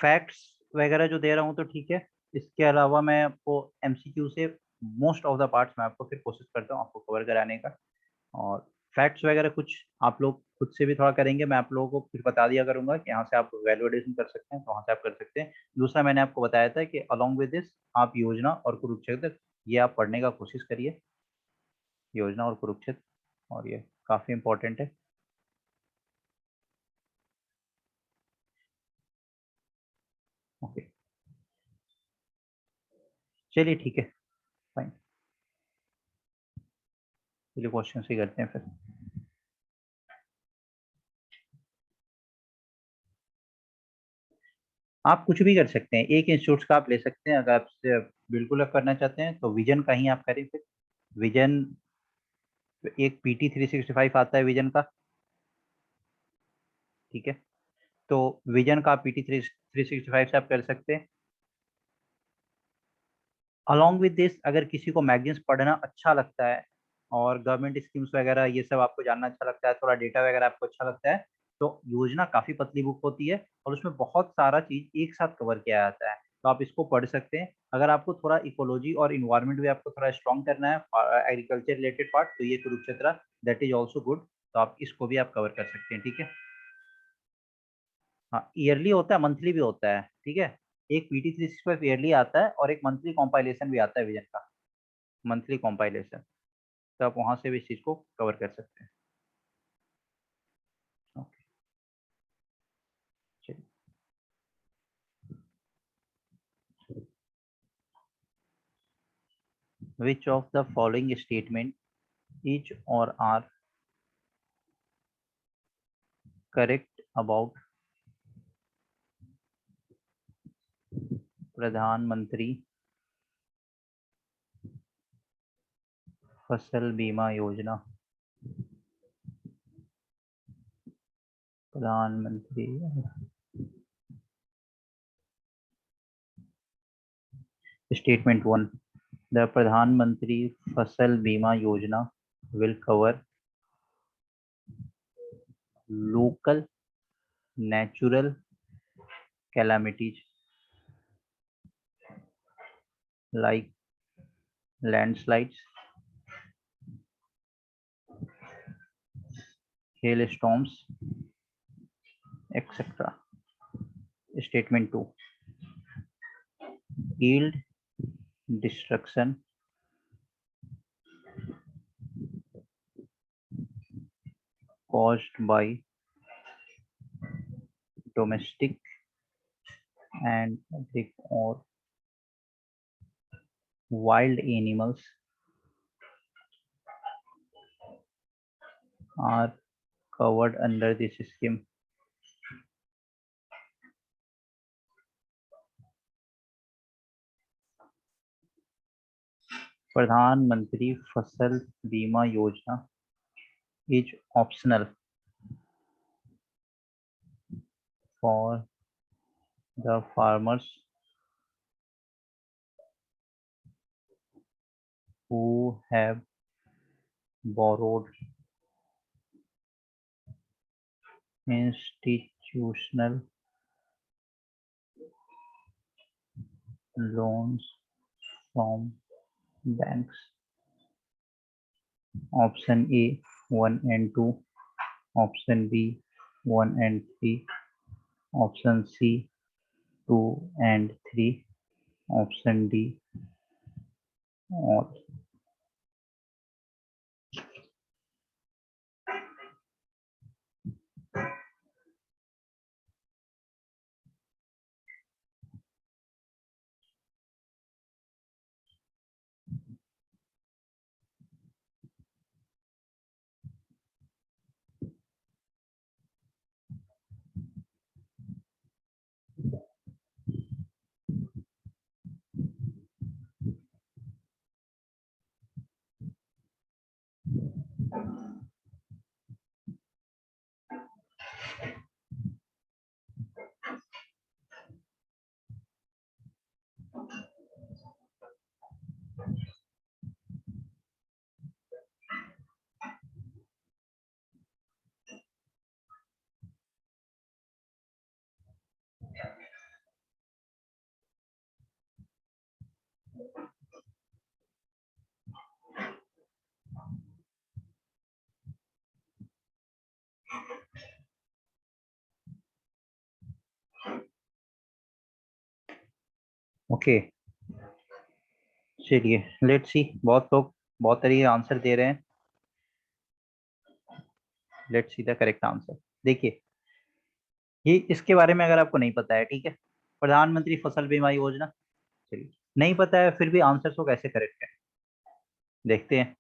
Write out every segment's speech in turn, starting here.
Facts वगैरह जो दे रहा हूँ तो ठीक है, इसके अलावा मैं आपको एमसीक्यू से मोस्ट ऑफ द पार्ट्स मैं आपको फिर कोशिश करता हूँ आपको कवर कराने का। और फैक्ट्स वगैरह कुछ आप लोग खुद से भी थोड़ा करेंगे, मैं आप लोगों को कुछ बता दिया करूंगा कि यहाँ से आप वैल्यूएशन कर सकते हैं तो वहाँ से आप कर सकते हैं। दूसरा मैंने आपको बताया था कि अलॉन्ग विद दिस आप योजना और कुरुक्षेत्र ये आप पढ़ने का कोशिश करिए, योजना और कुरुक्षेत्र, और ये काफ़ी इंपॉर्टेंट है। ओके, चलिए ठीक है, फाइन, चलिए क्वेश्चन ही करते हैं फिर। आप कुछ भी कर सकते हैं, एक इंस्टीट्यूट का आप ले सकते हैं, अगर आप बिल्कुल आप करना चाहते हैं तो विजन का ही आप करें फिर। विजन, एक पीटी 365 आता है विजन का, ठीक है, तो विजन का पीटी 365 से आप कर सकते हैं। अलॉन्ग विद दिस अगर किसी को मैगजीन्स पढ़ना अच्छा लगता है और गवर्नमेंट स्कीम्स वगैरह ये सब आपको जानना अच्छा लगता है, थोड़ा डेटा वगैरह आपको अच्छा लगता है, तो योजना काफ़ी पतली बुक होती है और उसमें बहुत सारा चीज़ एक साथ कवर किया जाता है, तो आप इसको पढ़ सकते हैं। अगर आपको थोड़ा इकोलॉजी और इन्वायरमेंट भी आपको थोड़ा स्ट्रॉन्ग करना है, एग्रीकल्चर रिलेटेड पार्ट, तो ये Kurukshetra that is also good, तो आप इसको भी आप कवर कर सकते हैं, ठीक है। हाँ, ईयरली होता है, मंथली भी होता है, ठीक है। एक पीटी 365 ईयरली आता है और एक मंथली कॉम्पाइलेशन भी आता है विजन का, मंथली कॉम्पाइलेशन, तो आप वहां से भी इस चीज को कवर कर सकते हैं। ओके, चलिए। Which of the following statement is और आर करेक्ट अबाउट प्रधानमंत्री फसल बीमा योजना? प्रधानमंत्री स्टेटमेंट वन, द प्रधानमंत्री फसल बीमा योजना will cover local natural calamities like landslides, hailstorms, etc. Statement 2, yield destruction caused by domestic and agric or wild animals are covered under this scheme. प्रधानमंत्री फसल बीमा योजना is optional for the farmers who have borrowed institutional loans from banks. Option A 1 and 2, option B 1 and 3, option C 2 and 3, option D all. Okay, चलिए let's see, बहुत लोग बहुत तरीके answer दे रहे हैं। Let's see the correct answer. देखिए, ये इसके बारे में अगर आपको नहीं पता है, ठीक है, प्रधानमंत्री फसल बीमा योजना, चलिए नहीं पता है फिर भी आंसर को कैसे करेक्ट है देखते हैं।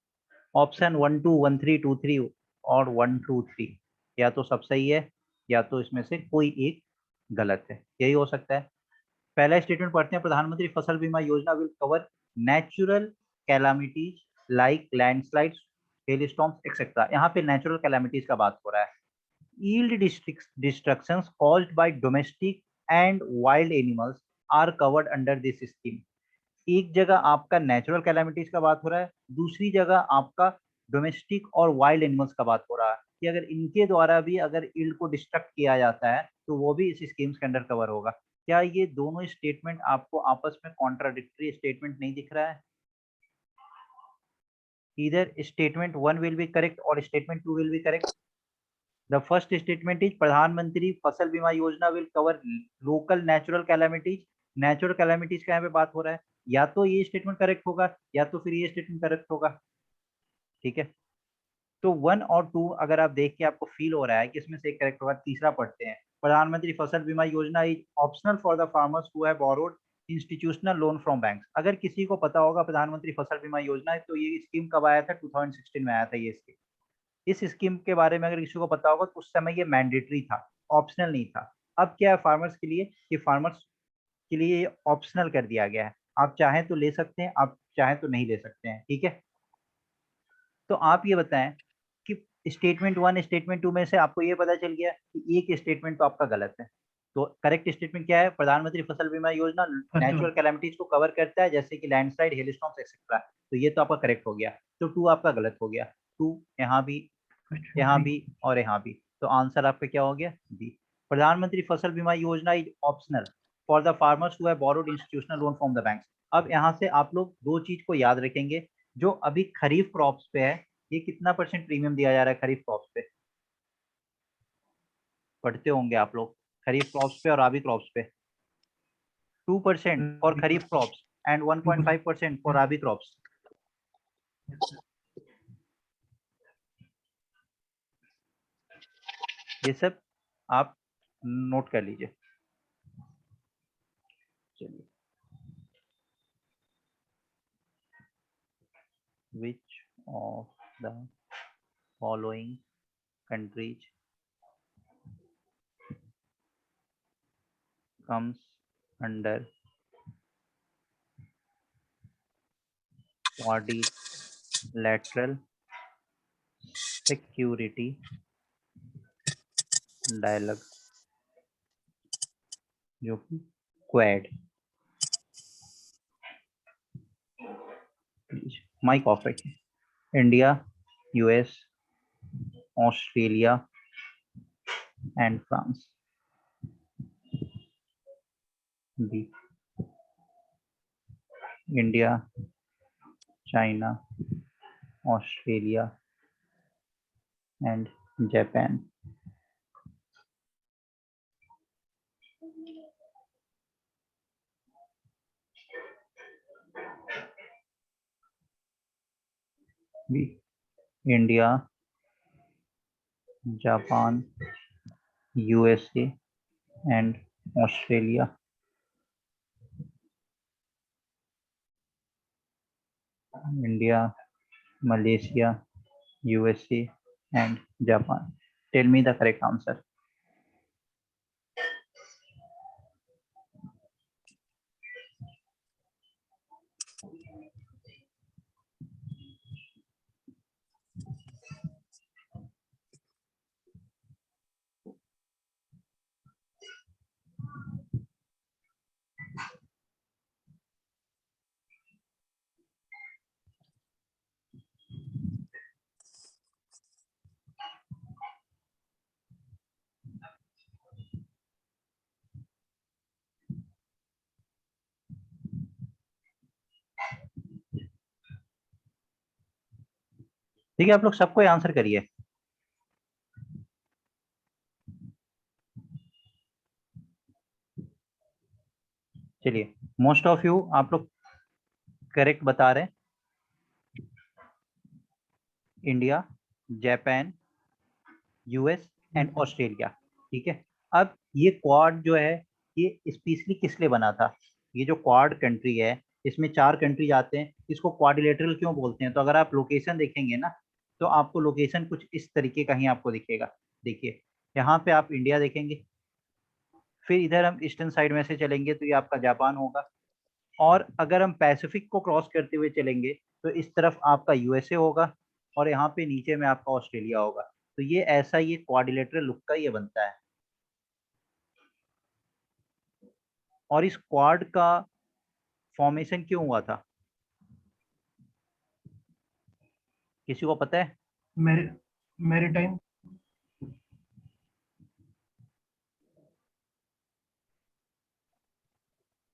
ऑप्शन 1 2 1 3 2 3 और 1 2 3, या तो सब सही है या तो इसमें से कोई एक गलत है, यही हो सकता है। पहला स्टेटमेंट पढ़ते हैं, प्रधानमंत्री फसल बीमा योजना will cover natural calamities like landslides, hello storms etcetera. यहाँ पे नेचुरल कैलामिटीज का बात हो रहा है। yield destructions caused by domestic and wild animals are covered under this scheme। एक जगह आपका नेचुरल कैलामिटीज का बात हो रहा है, दूसरी जगह आपका डोमेस्टिक और वाइल्ड एनिमल्स का बात हो रहा है कि अगर इनके द्वारा भी अगर यील्ड को डिस्ट्रक्ट किया जाता है तो वो भी इस स्कीम्स के अंडर कवर होगा। क्या ये दोनों स्टेटमेंट आपको आपस में कॉन्ट्राडिक्टरी स्टेटमेंट नहीं दिख रहा है? इधर स्टेटमेंट 1 विल बी करेक्ट और statement 2 will be correct. The first statement is प्रधानमंत्री फसल बीमा योजना will cover local natural calamities. Natural calamities का यहाँ पे बात हो रहा है, या तो ये स्टेटमेंट करेक्ट होगा या तो फिर ये स्टेटमेंट करेक्ट होगा, ठीक है। तो 1 और 2 अगर आप देख के आपको फील हो रहा है कि इसमें से एक करेक्ट होगा, तीसरा पढ़ते हैं, प्रधानमंत्री फसल बीमा योजना is optional for the farmers who have borrowed institutional loan from banks. अगर किसी को पता होगा प्रधानमंत्री फसल बीमा योजना है तो ये स्कीम कब आया था? 2016 में आया था ये स्कीम। इस स्कीम के बारे में अगर किसी को पता होगा तो उस समय ये मैंडेटरी था, ऑप्शनल नहीं था। अब क्या है फार्मर्स के लिए कि फार्मर्स के लिए ये ऑप्शनल कर दिया गया है, आप चाहें तो ले सकते हैं, आप चाहें तो नहीं ले सकते हैं, ठीक है। तो आप ये बताएं कि स्टेटमेंट 1 स्टेटमेंट 2 में से आपको ये पता चल गया कि एक स्टेटमेंट तो आपका गलत है। तो करेक्ट स्टेटमेंट क्या है? प्रधानमंत्री फसल बीमा योजना नेचुरल कैलामिटीज को कवर करता है जैसे कि लैंडस्लाइड, हेलस्टॉर्म्स एक्सेट्रा। तो ये तो आपका करेक्ट हो गया, तो 2 आपका गलत हो गया। 2 यहाँ भी, यहाँ भी और यहाँ भी, तो आंसर आपका क्या हो गया? बी। प्रधानमंत्री फसल बीमा योजना is optional for the farmers who have borrowed institutional loan from the banks. अब यहाँ से आप लोग दो चीज को याद रखेंगे, जो अभी खरीफ क्रॉप्स पे है, ये कितना % प्रीमियम दिया जा रहा है खरीफ क्रॉप्स पे? पढ़ते होंगे आप लोग, खरीफ क्रॉप्स पे और राबी क्रॉप्स पे 2% for kharif crops and 1.5% for rabi crops. ये सब आप नोट कर लीजिए। चलिए, which of the following countries comes under quadrilateral security dialogue, जो कि क्वाड। माइक ऑफ रखिए। India, US, Australia and France. B, India, China, Australia and Japan. B, India, Japan, USA and Australia. India, Malaysia, USA and Japan. Tell me the correct answer. ठीक है, आप लोग सबको answer करिए। चलिए चलिए, most of you आप लोग करेक्ट बता रहे हैं। India, Japan, US and Australia. ठीक है, अब ये क्वाड जो है ये स्पेशली किस लिए बना था? ये जो क्वाड कंट्री है इसमें 4 कंट्री आते हैं, इसको क्वाड्रिलेटरल क्यों बोलते हैं? तो अगर आप लोकेशन देखेंगे ना तो आपको लोकेशन कुछ इस तरीके का ही आपको दिखेगा। देखिए, यहाँ पे आप इंडिया देखेंगे, फिर इधर हम ईस्टर्न साइड में से चलेंगे तो ये आपका जापान होगा, और अगर हम पैसिफिक को क्रॉस करते हुए चलेंगे तो इस तरफ आपका यूएसए होगा, और यहाँ पे नीचे में आपका ऑस्ट्रेलिया होगा। तो ये ऐसा ये क्वाड्रिलेटरल लुक का ये बनता है। और इस क्वाड का फॉर्मेशन क्यों हुआ था, किसी को पता है? मेरे मेरे टाइम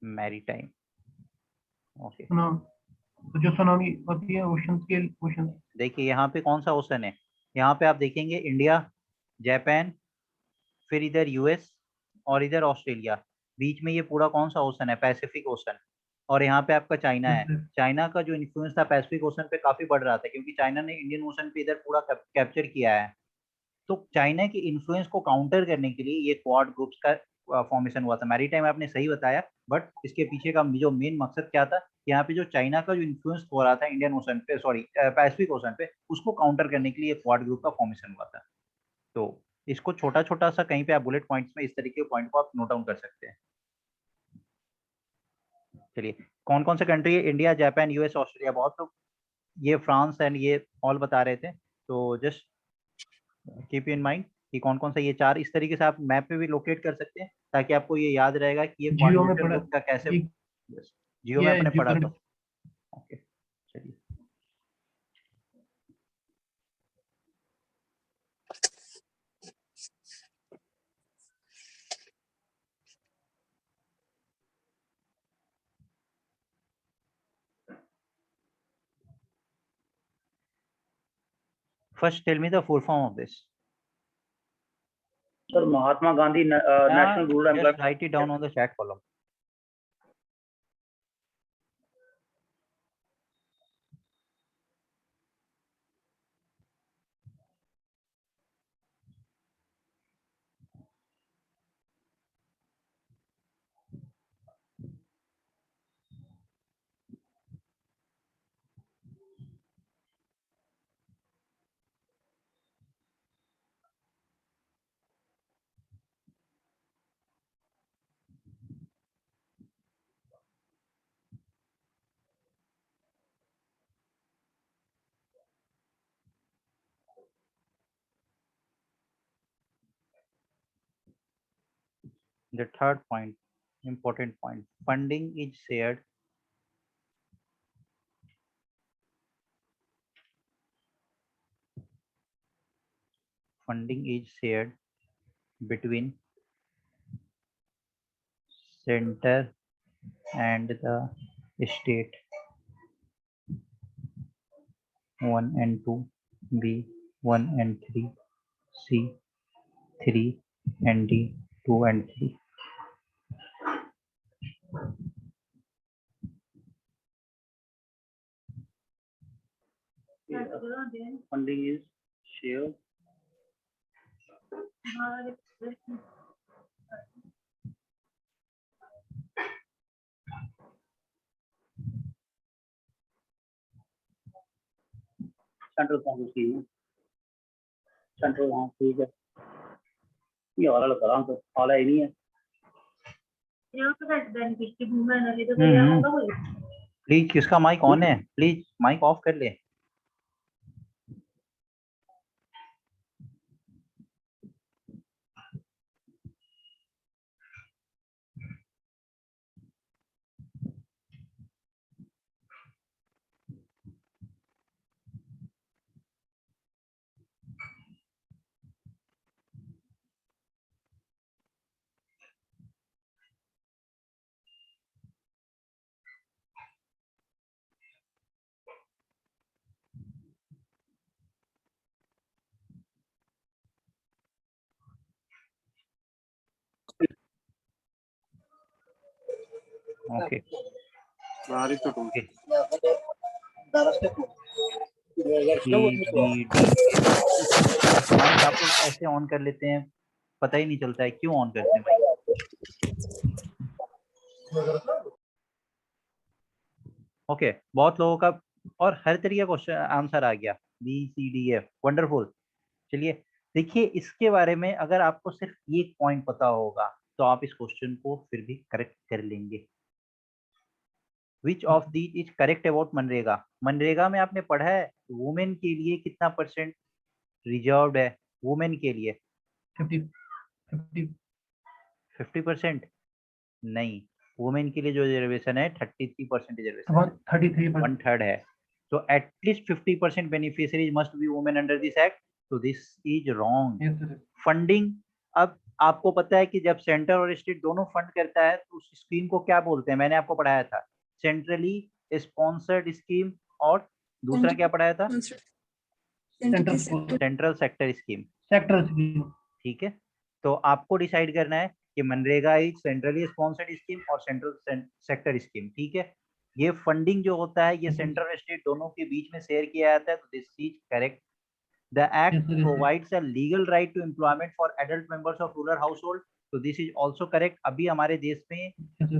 मैरीटाइम, ओके। सुना, तो जो सुनामी होती है ओशन। देखिए यहाँ पे कौन सा ओशन है, यहाँ पे आप देखेंगे इंडिया, जापान, फिर इधर यूएस और इधर ऑस्ट्रेलिया। बीच में ये पूरा कौन सा ओशन है? Pacific ocean. और यहाँ पे आपका चाइना है। चाइना का जो इन्फ्लुएंस था पैसिफिक ओशन पे काफी बढ़ रहा था, क्योंकि चाइना ने इंडियन ओशन पे इधर पूरा कैप्चर किया है। तो चाइना के इन्फ्लुएंस को काउंटर करने के लिए ये क्वाड ग्रुप्स का फॉर्मेशन हुआ था। मैरीटाइम आपने सही बताया, बट इसके पीछे का जो मेन मकसद क्या था, यहाँ पे जो चाइना का जो इन्फ्लुएंस हो रहा था इंडियन ओशन पे, सॉरी पैसिफिक ओशन पे, उसको काउंटर करने के लिए क्वाड ग्रुप का फॉर्मेशन हुआ था। तो इसको छोटा छोटा सा कहीं पे आप बुलेट पॉइंट्स में इस तरीके के पॉइंट को आप नोट डाउन कर सकते हैं। चलिए, कौन कौन से कंट्री है? India, Japan, US, Australia. बहुत लोग ये फ्रांस एंड ये ऑल बता रहे थे, तो जस्ट कीप इन माइंड कि कौन कौन सा ये 4 इस तरीके से आप मैप पे भी लोकेट कर सकते हैं, ताकि आपको ये याद रहेगा कि ये जियो में क्वाड्रिलेटरल पड़ा लुक का कैसे। ये जियो में ये अपने पढ़ा जुपिटर। था। ओके, चलिए। First tell me the full form of this. Sir Mahatma Gandhi national rural just employment. Write it down on the chat column. The third point, important point, funding is shared. Funding is shared between center and the state 1 and 2, B 1 and 3, C 3 and D 2 and 3. Funding is share central council scheme, central. हाँ ठीक है, ये वाला लगा रहा हूँ, वाला ही नहीं है। प्लीज किसका माइक ऑन है? प्लीज माइक ऑफ कर ले। ओके ओके माइक आप लोग ऐसे ऑन कर लेते हैं, पता ही नहीं चलता है क्यों ऑन करते हैं माइक। ओके बहुत लोगों का और हर तरीके का क्वेश्चन आंसर आ गया, BCDF, वंडरफुल। चलिए देखिए, इसके बारे में अगर आपको सिर्फ एक पॉइंट पता होगा तो आप इस क्वेश्चन को फिर भी करेक्ट कर लेंगे। Which of these is correct about MNREGA? MNREGA में आपने पढ़ा है वुमेन के लिए कितना % रिजर्व्ड है? वुमेन के लिए 50%? नहीं, वुमेन के लिए जो रिजर्वेशन है 33% रिजर्वेशन, 1/3 है। तो at least 50% beneficiaries must be women under this act, तो दिस इज रॉन्ग। फंडिंग, अब आपको पता है कि जब सेंटर और स्टेट दोनों फंड करता है तो उस स्कीम को क्या बोलते हैं? मैंने आपको पढ़ाया था सेंट्रली स्पॉन्सर्ड स्कीम, और दूसरा क्या पढ़ाया था? Central sector scheme. ठीक है, तो आपको डिसाइड करना है कि MNREGA is centrally sponsored scheme और सेंट्रल सेक्टर स्कीम। ठीक है, ये फंडिंग जो होता है ये सेंट्रल और स्टेट दोनों के बीच में शेयर किया जाता है, तो this is correct. The act provides a legal right to employment for adult members of rural household, तो दिस इज ऑल्सो करेक्ट। अभी हमारे देश में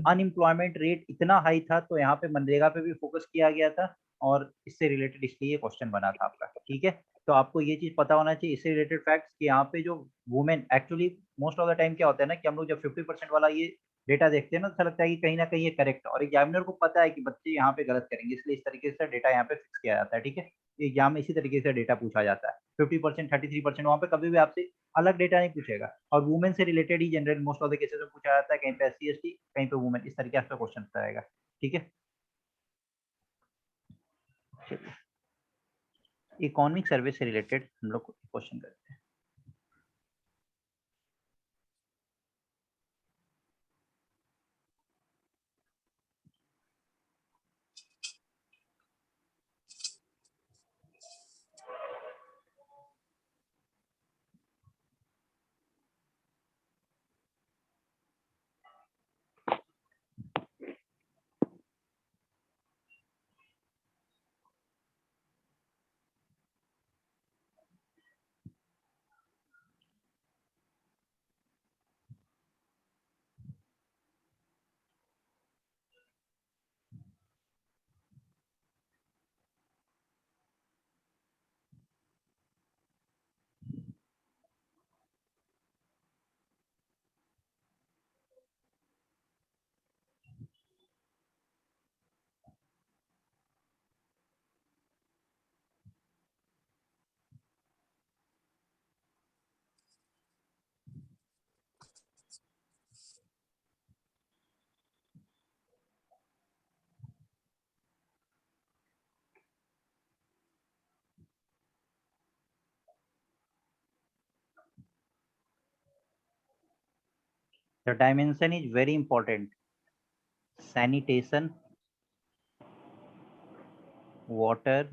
अनएम्प्लॉयमेंट रेट इतना हाई था तो यहाँ पे मनरेगा पे भी फोकस किया गया था, और इससे रिलेटेड इसलिए ये क्वेश्चन बना था आपका। ठीक है, तो आपको ये चीज पता होना चाहिए, इससे रिलेटेड फैक्ट्स कि यहाँ पे जो women actually most of the time क्या होता है ना कि हम लोग जब 50% वाला ये डेटा देखते हैं ना, तो लगता है कि कहीं ना कहीं ये करेक्ट है, और एग्जामिनर को पता है कि बच्चे यहाँ पे गलत करेंगे, इसलिए इस तरीके से डेटा यहाँ पे फिक्स किया जाता है। ठीक है, एग्जाम में इसी तरीके से डेटा पूछा जाता है। 50%, 33%, वहाँ पे कभी भी आपसे अलग डेटा नहीं पूछेगा, और वुमेन से related he general most of the cases में पूछा जाता है, कहीं पे SC ST, कहीं पे वुमेन, इस तरीके से क्वेश्चन आएगा। ठीक है, इकोनॉमिक सर्वे से रिलेटेड हम लोग क्वेश्चन करते हैं। The dimension is very important. Sanitation, water,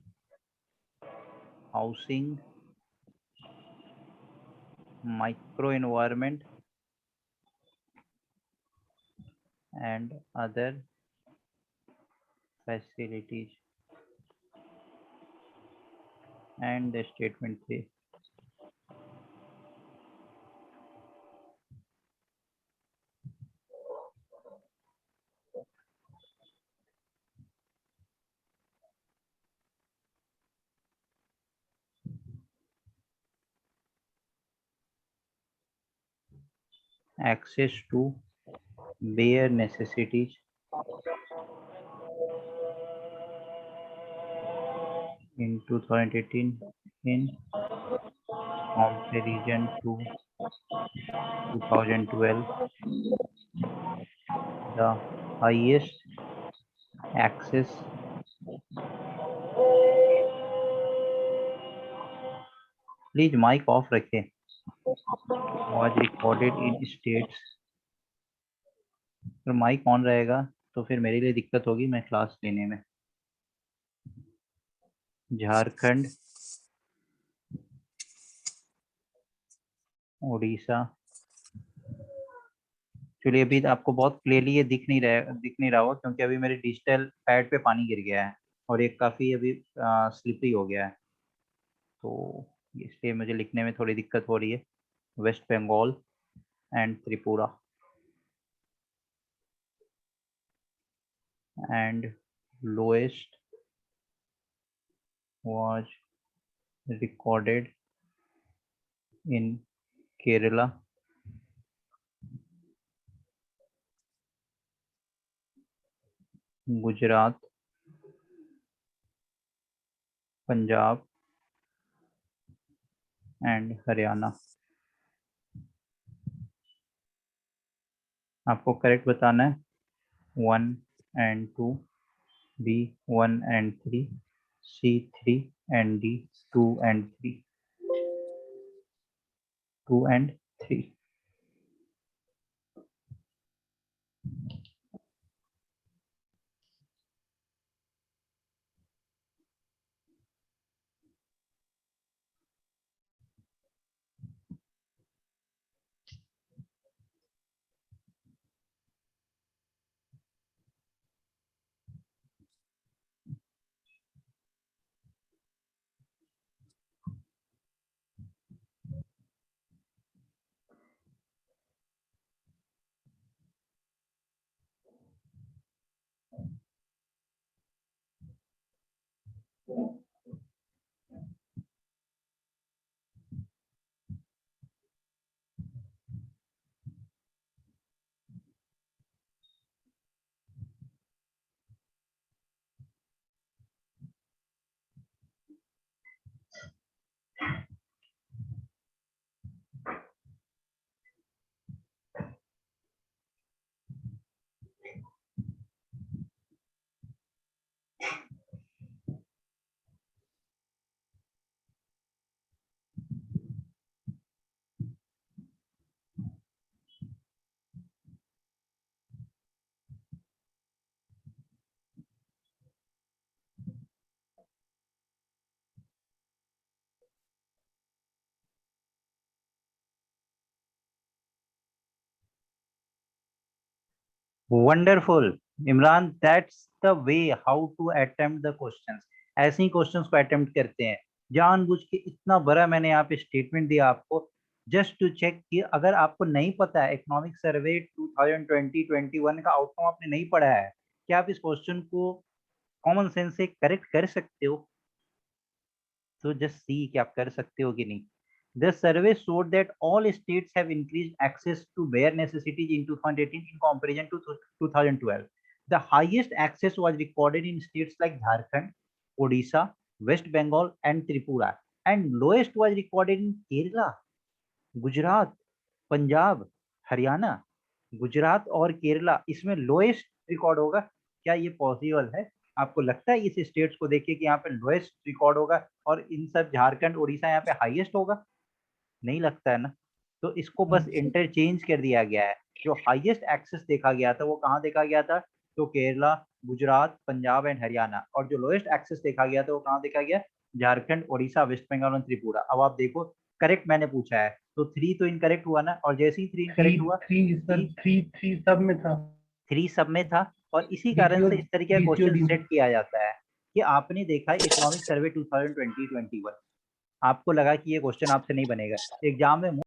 housing, microenvironment, and other facilities. And the statement 3. Access to bare necessities in 2018 in comparison to 2012, the highest access please mic off रखें, was recorded in states। अगर mic on रहेगा तो फिर मेरे लिए दिक्कत होगी मैं क्लास लेने में। झारखंड, उड़ीसा, एक्चुअली अभी आपको बहुत क्लियरली ये दिख नहीं रहा होगा क्योंकि अभी मेरे डिजिटल पैड पे पानी गिर गया है और ये काफ़ी अभी स्लिपरी हो गया है, तो इसलिए मुझे लिखने में थोड़ी दिक्कत हो रही है। West Bengal and Tripura and lowest was recorded in Kerala, Gujarat, Punjab and Haryana. आपको करेक्ट बताना है 1 and 2, B 1 and 3, C 3 and D 2 and 3, 2 and 3। Wonderful Imran, that's the way how to attempt the questions. ऐसे ही क्वेश्चंस को अटेम्प्ट करते हैं। जानबूझ के इतना बड़ा मैंने यहाँ पे स्टेटमेंट दिया आपको जस्ट टू चेक कि अगर आपको नहीं पता है इकोनॉमिक सर्वे 2020-21 का आउटकम आपने नहीं पढ़ा है, क्या आप इस क्वेश्चन को कॉमन सेंस से करेक्ट कर सकते हो? तो जस्ट सी कि आप कर सकते हो कि नहीं। The survey showed that all states have increased access to bare necessities in 2018 in comparison to 2012. The highest access was recorded in states like Jharkhand, Odisha, West Bengal, and Tripura, and lowest was recorded in Kerala, Gujarat, Punjab, Haryana. Gujarat और केरला इसमें lowest record होगा। क्या ये possible है? आपको लगता है इस स्टेट्स को देखिए कि यहाँ पे लोएस्ट रिकॉर्ड होगा और इन सब झारखंड उड़ीसा यहाँ पे हाईएस्ट होगा? नहीं लगता है ना। तो इसको बस इंटरचेंज कर दिया गया है। जो हाईएस्ट एक्सेस देखा गया था वो कहाँ देखा गया था? तो केरला, गुजरात, पंजाब एंड हरियाणा। और जो लोएस्ट एक्सेस देखा गया था वो कहाँ देखा गया? झारखंड, उड़ीसा, वेस्ट बंगाल और त्रिपुरा। अब आप देखो करेक्ट मैंने पूछा है तो 3 तो इनकरेक्ट हुआ ना, और जैसे ही 3 इनकरेक्ट हुआ, 3 सब में था। 3 सब में था। और इसी कारण से इस तरीके का क्वेश्चन DCO सेट किया जाता है कि आपने देखा इकोनॉमिक सर्वे 2020-21, आपको लगा कि ये क्वेश्चन आपसे नहीं बनेगा एग्जाम में।